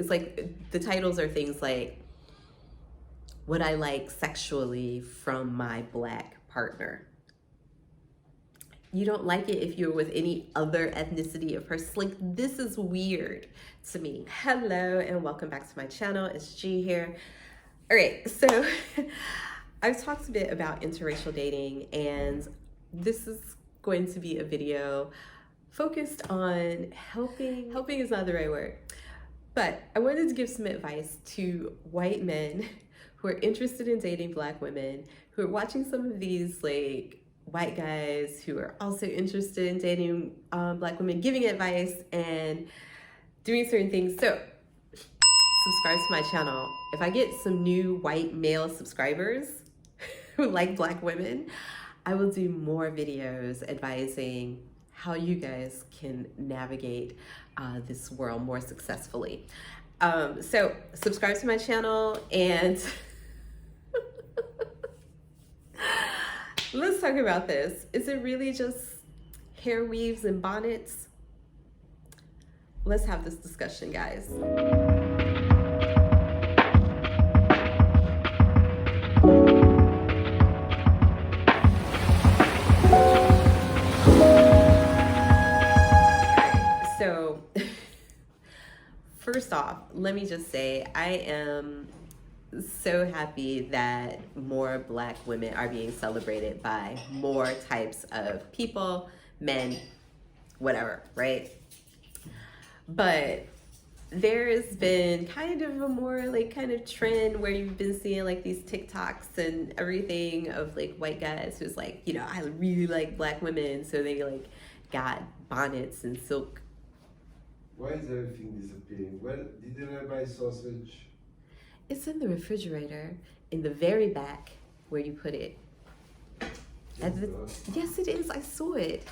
things like, the titles are things like, what I like sexually from my Black partner. You don't like it if you're with any other ethnicity of person. Like, this is weird to me. Hello and welcome back to my channel. It's G here. All right, so I've talked a bit about interracial dating, and this is going to be a video focused on helping is not the right word, but I wanted to give some advice to white men who are interested in dating Black women, who are watching some of these like white guys who are also interested in dating Black women, giving advice and doing certain things. So subscribe to my channel. If I get some new white male subscribers who like Black women, I will do more videos advising how you guys can navigate this world more successfully. So subscribe to my channel, and let's talk about this. Is it really just hair weaves and bonnets? Let's have this discussion, guys. So first off, let me just say I am so happy that more Black women are being celebrated by more types of people, men, whatever, right? But there's been kind of a more like kind of trend where you've been seeing like these TikToks and everything of like white guys who's like, you know, I really like Black women, so they like got bonnets and silk. Why is everything disappearing? Well, didn't I buy sausage? It's in the refrigerator, in the very back where you put it. Yes, it is. I saw it.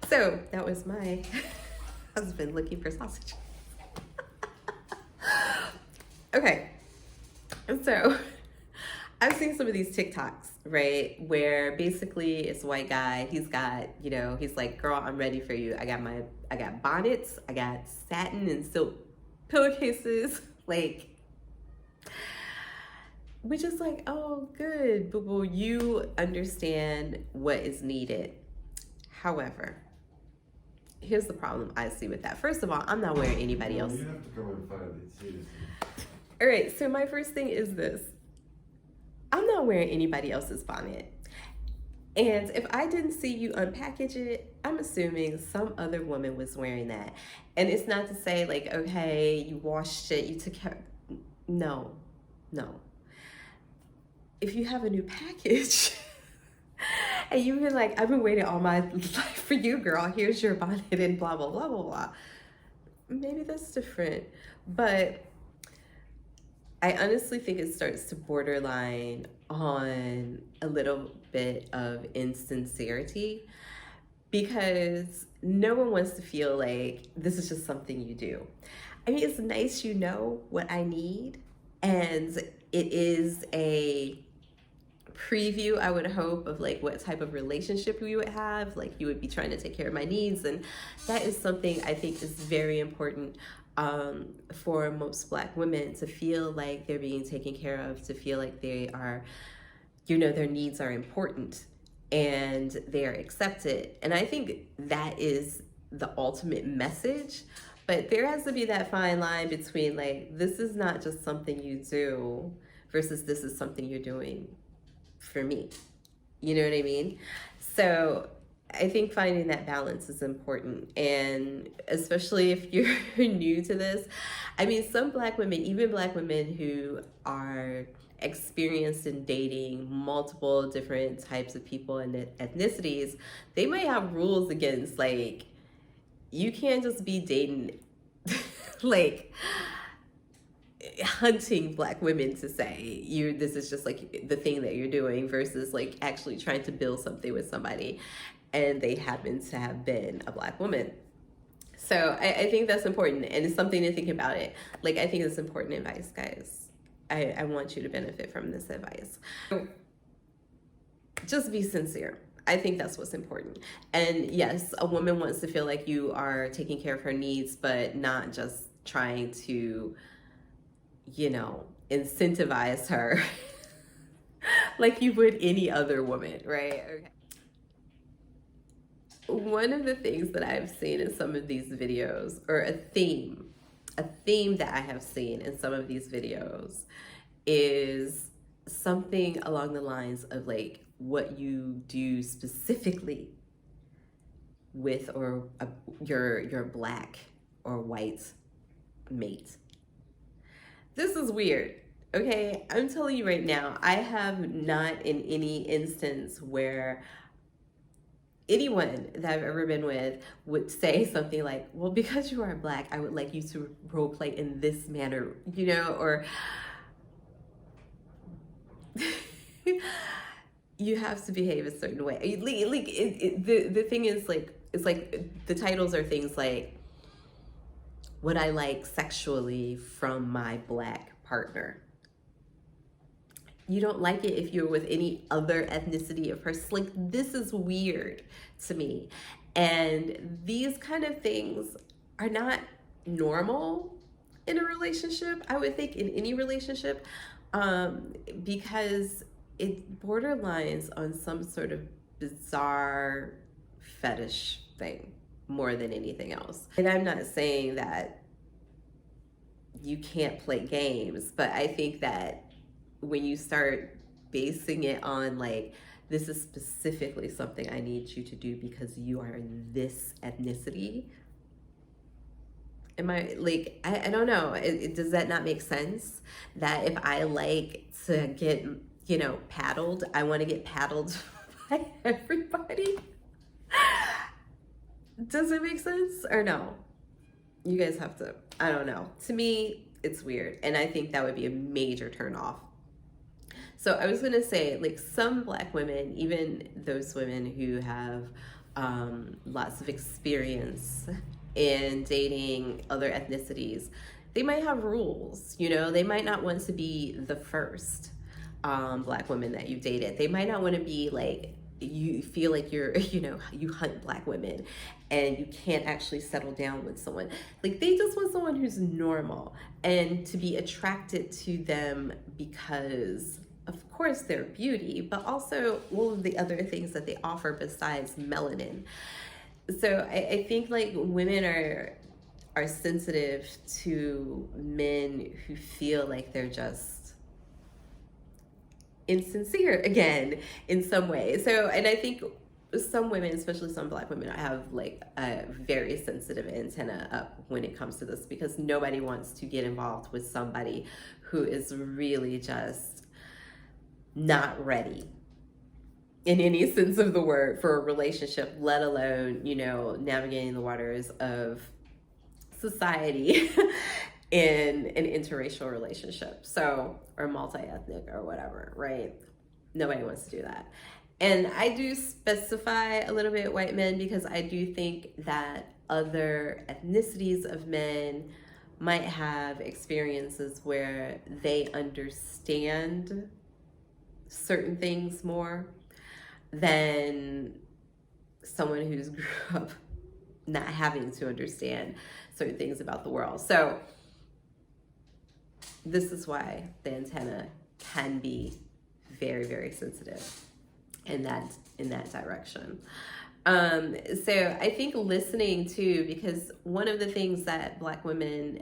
So that was my husband looking for sausage. Okay, so I've seen some of these TikToks, right, where basically it's a white guy. He's got, you know, he's like, girl, I'm ready for you. I got bonnets, I got satin and silk pillowcases, like, which is like, oh, good, boo boo, you understand what is needed. However, here's the problem I see with that. First of all, I'm not wearing anybody else. You have to come and find it, seriously. All right, so my first thing is this. I'm not wearing anybody else's bonnet. And if I didn't see you unpackage it, I'm assuming some other woman was wearing that. And it's not to say like, okay, you washed it, you took care. No. If you have a new package and you've been like, I've been waiting all my life for you, girl, here's your bonnet and blah, blah, blah, blah, blah. Maybe that's different. But I honestly think it starts to borderline on a little bit of insincerity, because no one wants to feel like this is just something you do. I mean, it's nice you know what I need, and it is a preview, I would hope, of like what type of relationship we would have. Like, you would be trying to take care of my needs, and that is something I think is very important for most Black women, to feel like they're being taken care of, to feel like they are, you know, their needs are important and they are accepted. And I think that is the ultimate message. But there has to be that fine line between like, this is not just something you do versus this is something you're doing for me. You know what I mean? So I think finding that balance is important, and especially if you're new to this. I mean, some Black women, even Black women who are experienced in dating multiple different types of people and ethnicities, they might have rules against, like, you can't just be dating, like, hunting Black women to say this is just like the thing that you're doing, versus like actually trying to build something with somebody and they happen to have been a Black woman. So I think that's important, and it's something to think about it. Like, I think it's important advice, guys. I want you to benefit from this advice. Just be sincere. I think that's what's important. And yes, a woman wants to feel like you are taking care of her needs, but not just trying to, incentivize her like you would any other woman, right? Okay. One of the things that I've seen in some of these videos, or a theme that I have seen in some of these videos, is something along the lines of like what you do specifically with your black or white mate. This is weird. Okay, I'm telling you right now, I have not in any instance where anyone that I've ever been with would say something like, well, because you are black, I would like you to role play in this manner, or you have to behave a certain way. The thing is, like, it's like the titles are things like what I like sexually from my black partner. You don't like it if you're with any other ethnicity of person. Like, this is weird to me. And these kind of things are not normal in a relationship, I would think, in any relationship, because it borderlines on some sort of bizarre fetish thing more than anything else. And I'm not saying that you can't play games, but I think that when you start basing it on like, this is specifically something I need you to do because you are this ethnicity. Am I like, I don't know. Does that not make sense? That if I like to get, paddled, I want to get paddled by everybody? Does it make sense or no? You guys have to, I don't know. To me, it's weird. And I think that would be a major turnoff. So I was gonna say, like, some black women, even those women who have lots of experience in dating other ethnicities, they might have rules. They might not want to be the first black woman that you've dated. They might not want to be like, you feel like you're, you hunt black women and you can't actually settle down with someone. Like, they just want someone who's normal and to be attracted to them because, of course, their beauty, but also all of the other things that they offer besides melanin. So I think like women are sensitive to men who feel like they're just insincere again in some way. So, and I think some women, especially some black women, have like a very sensitive antenna up when it comes to this, because nobody wants to get involved with somebody who is really just not ready in any sense of the word for a relationship, let alone, navigating the waters of society in an interracial relationship. So, or multi-ethnic or whatever, right? Nobody wants to do that. And I do specify a little bit white men because I do think that other ethnicities of men might have experiences where they understand certain things more than someone who's grew up not having to understand certain things about the world. So this is why the antenna can be very, very sensitive in that direction. So I think listening too, because one of the things that black women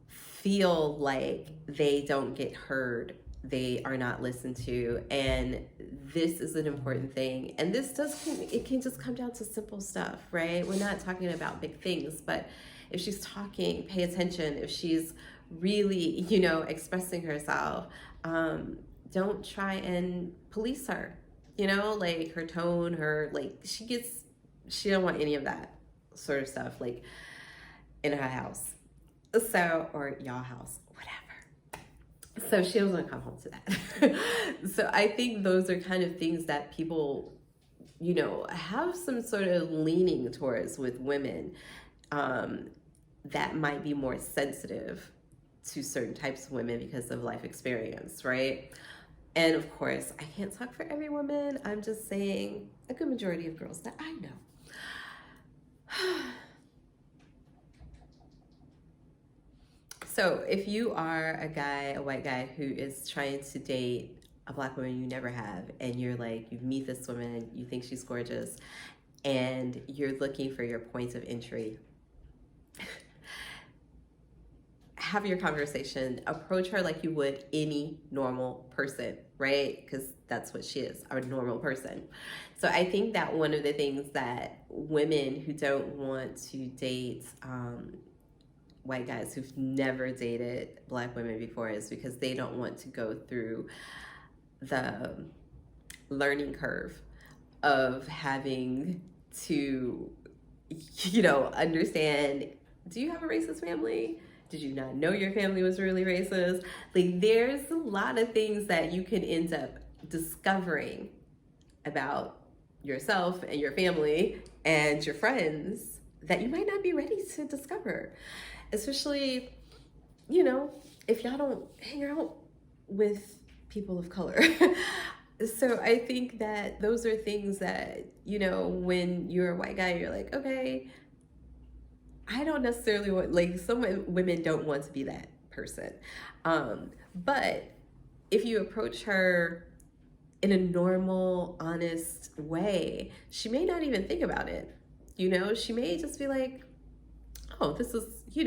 feel like they don't get heard, they are not listened to, and this is an important thing. And it can just come down to simple stuff, right? We're not talking about big things, but if she's talking, pay attention. If she's really, expressing herself, don't try and police her, like her tone, she don't want any of that sort of stuff, like in her house. So, or y'all house, whatever. So she doesn't come home to that. So I think those are kind of things that people, have some sort of leaning towards with women, that might be more sensitive to certain types of women because of life experience, right? And of course, I can't talk for every woman. I'm just saying a good majority of girls that I know. So if you are a guy, a white guy who is trying to date a black woman you never have, and you're like, you meet this woman, you think she's gorgeous, and you're looking for your points of entry, have your conversation, approach her like you would any normal person, right? Because that's what she is, a normal person. So I think that one of the things that women who don't want to date white guys who've never dated black women before is because they don't want to go through the learning curve of having to, understand, do you have a racist family? Did you not know your family was really racist? Like, there's a lot of things that you can end up discovering about yourself and your family and your friends that you might not be ready to discover. Especially, if y'all don't hang out with people of color. So I think that those are things that, when you're a white guy, you're like, okay, I don't necessarily want, like, some women don't want to be that person. But if you approach her in a normal, honest way, she may not even think about it. She may just be like, oh, this is, you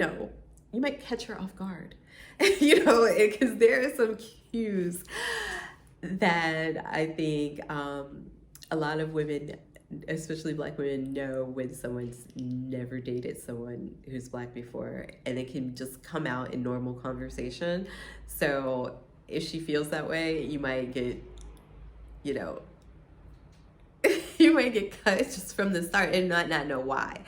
might catch her off guard, because there are some cues that I think a lot of women, especially black women, know when someone's never dated someone who's black before, and it can just come out in normal conversation. So if she feels that way, you might get, you might get cut just from the start and not know why.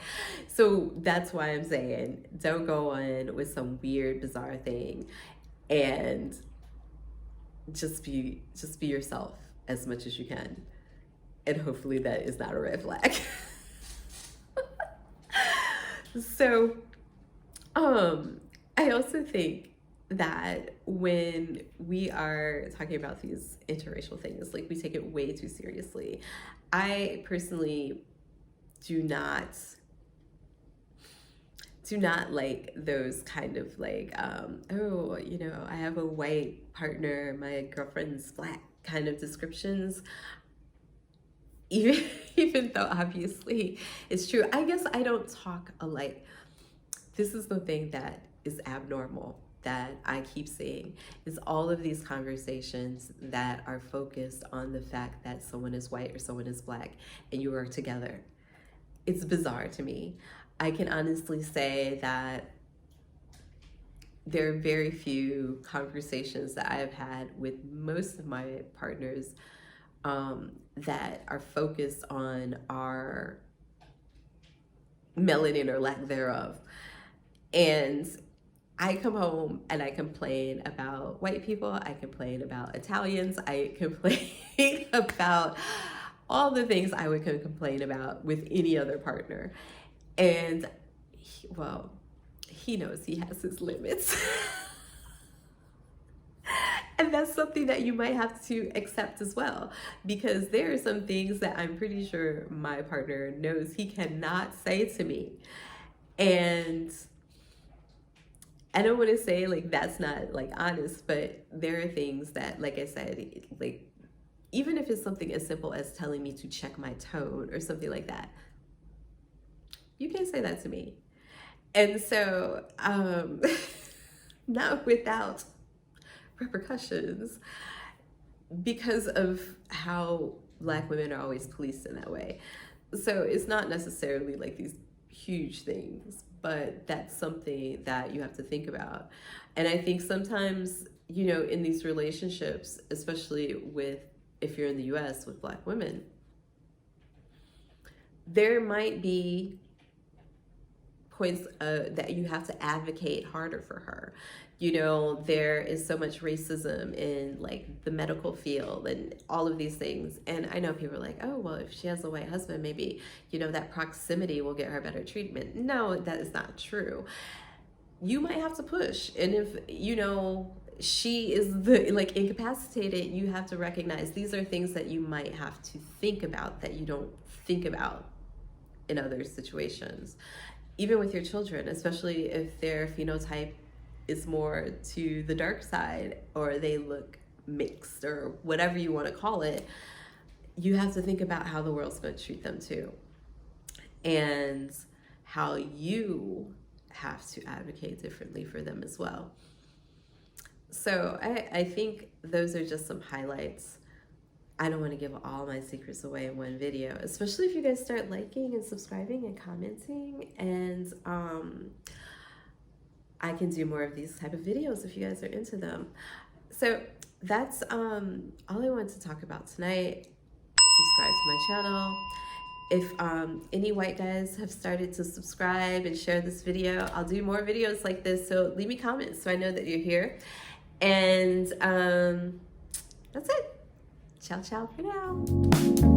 So that's why I'm saying, don't go on with some weird, bizarre thing, and just be yourself as much as you can. And hopefully that is not a red flag. So, I also think that when we are talking about these interracial things, like, we take it way too seriously. I personally do not like those kind of like, I have a white partner, my girlfriend's black kind of descriptions. Even though obviously it's true. I guess I don't talk alike. This is the thing that is abnormal that I keep seeing, is all of these conversations that are focused on the fact that someone is white or someone is black and you are together. It's bizarre to me. I can honestly say that there are very few conversations that I have had with most of my partners that are focused on our melanin or lack thereof. And I come home and I complain about white people, I complain about Italians, I complain about all the things I would complain about with any other partner. And he knows he has his limits. And that's something that you might have to accept as well, because there are some things that I'm pretty sure my partner knows he cannot say to me. And I don't want to say like that's not like honest, but there are things that, like I said, like, even if it's something as simple as telling me to check my tone or something like that, you can't say that to me. And so, not without repercussions, because of how black women are always policed in that way. So it's not necessarily like these huge things, but that's something that you have to think about. And I think sometimes, in these relationships, especially if you're in the US with black women, there might be points that you have to advocate harder for her. There is so much racism in like the medical field and all of these things. And I know people are like, oh, well, if she has a white husband, maybe, that proximity will get her better treatment. No, that is not true. You might have to push. And if, she is the like incapacitated, you have to recognize these are things that you might have to think about that you don't think about in other situations. Even with your children, especially if their phenotype is more to the dark side or they look mixed or whatever you want to call it, you have to think about how the world's going to treat them too, and how you have to advocate differently for them as well. So I think those are just some highlights. I don't want to give all my secrets away in one video, especially if you guys start liking and subscribing and commenting. And I can do more of these type of videos if you guys are into them. So that's all I wanted to talk about tonight. Subscribe to my channel. If any white guys have started to subscribe and share this video, I'll do more videos like this. So leave me comments so I know that you're here. And that's it. Ciao, ciao for now.